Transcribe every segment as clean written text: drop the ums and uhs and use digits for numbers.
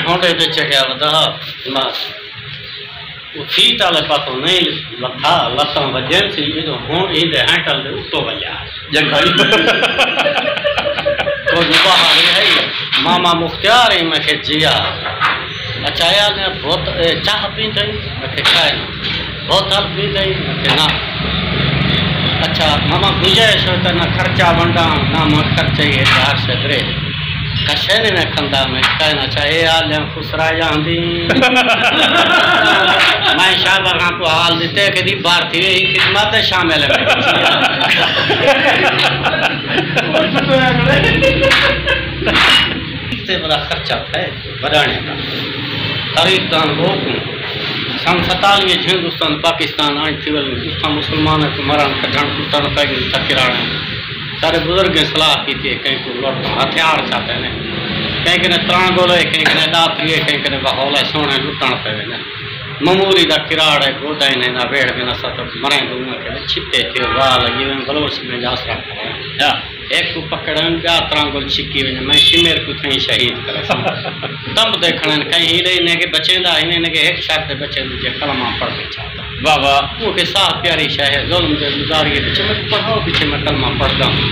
होंडे दे चढ़िया वधा बस वो फीट वाले पासों नहीं लथा लतां वजन सी जो हों इंदे हैंडल दे उत्तो वजा जंगल तो बाहर है मामा मुख्तियार ही मैं जिया अच्छा यार ने बहुत चाह पीते मैं खाए बोतल पीते मैं ना अच्छा मामा गुंजाइश हो तो ना खर्चा बंदा ना मैं खर्चे ये चार से दरे कशे ने खंदा में कहना चाहिए हाल खुसरा जांदी मैं शाबाश को हाल देते कि दी भारतीय खिदमत शामिल है इससे बड़ा खर्चा था बढ़ाने का तारीख दान लोग सन 47 हिंदुस्तान पाकिस्तान आज थी उसका मुसलमान को मरण कटन कुटन पैग तकिराने सारे बुजुर्ग सलाह की थी कहीं को लौट हथियार चाहते हैं कहीं ने त्राण गोले कहीं दातरी कहीं बहौले सोने लुटण पे ने ममूरी का किराड़ है गोदा ने ना वेड़ में ना सत मरे दूंगा के छिपे थे वाल जीवे बलोच में जासरा या एक को पकड़न का त्राण गोल छिकी वे मैं शिमेर को थई शहीद करे तब देखण कहीं ही ने के बचेंदा इने के एक शर्त बचे जे कलमा पढ़ के चाहता वाह वाह वो के साथ प्यारी शहर जुल्म के गुजारिए पीछे मैं पढ़ाओ पीछे मैं कलमा पढ़ता हूं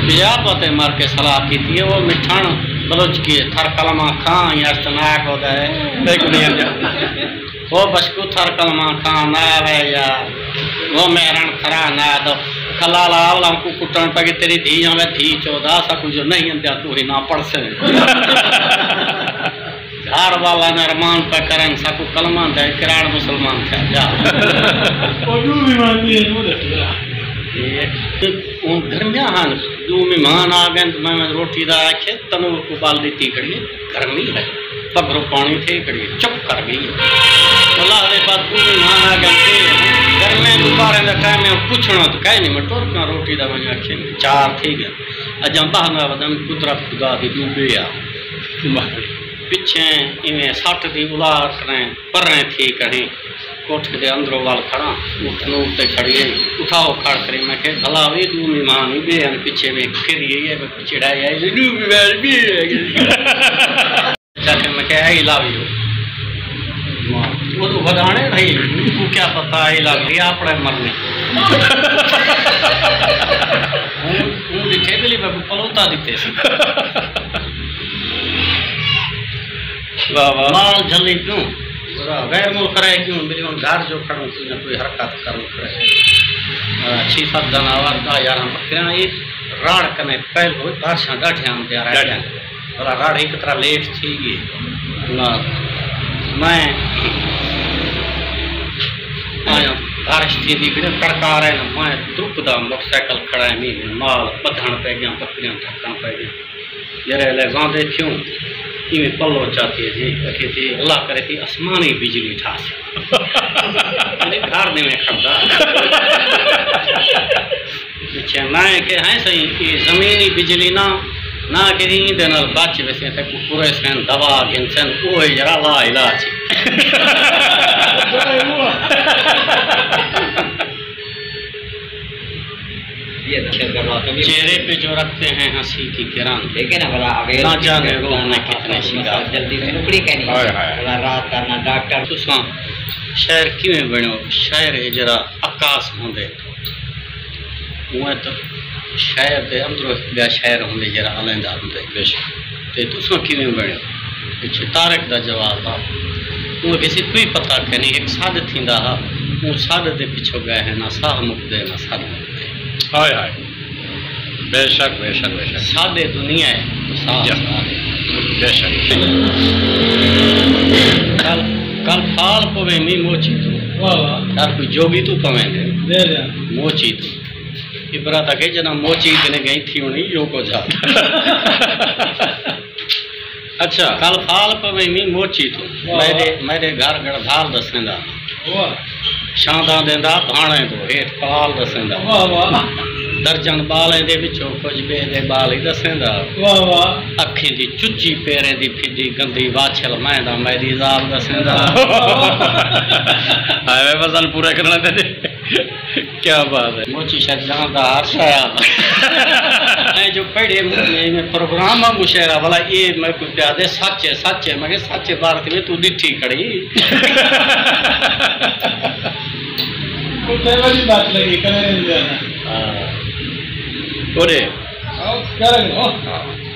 बिया पते मार के सलाह की थी वो मिठान बलोच की थर कलमा खां या सनाक होता है देख नहीं वो बशकू थर कलमा खां ना है या वो मेरण खरा ना दो कलाला वाला को कुटन पे तेरी धी हमें धी 14 सा कुछ नहीं अंत्या तू ही ना पढ़ से घर वाला ने अरमान पे करन सकू कलमा दे किराड़ मुसलमान थे जा ओ दू मेहमान ये नो देखला ये उन घर में हां दू मेहमान आ गए तो मैं रोटी दा आखे तनु को बाल दी खड़ी गर्मी है पगरो पानी थे खड़ी चुप कर गई अल्लाह दे बाद दू मेहमान आ गए घर में दोबारा दा टाइम में पूछना तो कह नहीं मैं टोर का रोटी दा मैं आखे चार थी गया अजम बहना वदन कुदरत खुदा दी डूबे आ पीछे इवें सट दी उलार करें पर रहे थी कहीं कोठ के अंदरों वाल खड़ा उठनो ते खड़ी उठाओ खड़ करी मैं के भला वे दू मेहमान ही बे पीछे में फिर ये चिढ़ाई आई दू मेहमान भी जाके मैं के आई लव यू वो तो बदाने नहीं तू क्या पता आई लव यू आपड़े मरने हूं दिखे गली बाबू पलोता दिते माल जल्दी क्यों गैर मुल्क रहे क्यों मेरी घर जो खड़ूँ कोई हरकत करूँ खड़े 6-7 जनावर 10 बकरियाँ ये राड़ कने पहल हो बारिश डाठिया बोला राड़ एक तरह लेट थी गई मैं आया बारिश थी दी कड़का रहे ना मैं दुपदा मोटरसाइकिल खड़ा है मीन माल बधण पे गया बकरियाँ थकन पे गई जरे ले गांधे क्यों इवें पलो चाहती है जी रखी थी अल्लाह करे थी आसमानी बिजली ठास घर में खड़ा पीछे ना के हैं सही कि जमीनी बिजली ना ना के ईंदे नाल बच वैसे तक पूरे सन दवा गिनसन वो जरा ला इलाज चेहरे पे जो रखते हैं हंसी की किरण लेकिन ना जाने रोग में कितने शिकार जल्दी से नुकड़ी कहनी रात करना डॉक्टर तुसा शहर किवें बनो शहर जरा आकाश होंदे वो तो शहर दे अंदरों बया शहर होंदे जरा अलहदा होंदे बेशक ते तुसा किवें बनो पिछे तारक दा जवाब आ वो किसी कोई पता नहीं एक साध थींदा हा वो साध दे पिछो गए हैं ना साह मुकदे ना साध मुकदे हाय हाय बेशक बेशक बेशक सादे दुनिया है बेशक कल कल फाल पवे मी मोची तो वाह यार कोई जोगी तू पवे दे मोची तो इबरा तक जना मोची ने गई थी उन्हीं यो को जा अच्छा कल फाल पवे मी मोची तो मेरे घर गढ़धाल दसेंदा शांदा देंदा भाणे तो हेठ पाल दसेंदा वाह वाह दर्जन बालें दे विचों कुछ बे दे बाल ही दसेंदा वाह वाह अखी दी चुच्ची पैरें दी फिदी गंदी वाछल मैदा मैदी जाल दसेंदा हाय वजन पूरा करना ते क्या बात है। मोची शायद जहाँ का हर्ष आया जो पढ़े में प्रोग्राम है मुशेरा भला ये मैं को प्यादे सच है मैं सच्चे भारत में तू डिठी खड़ी कोई वाली बात लगी करे नहीं जाना। ओरे क्या लगे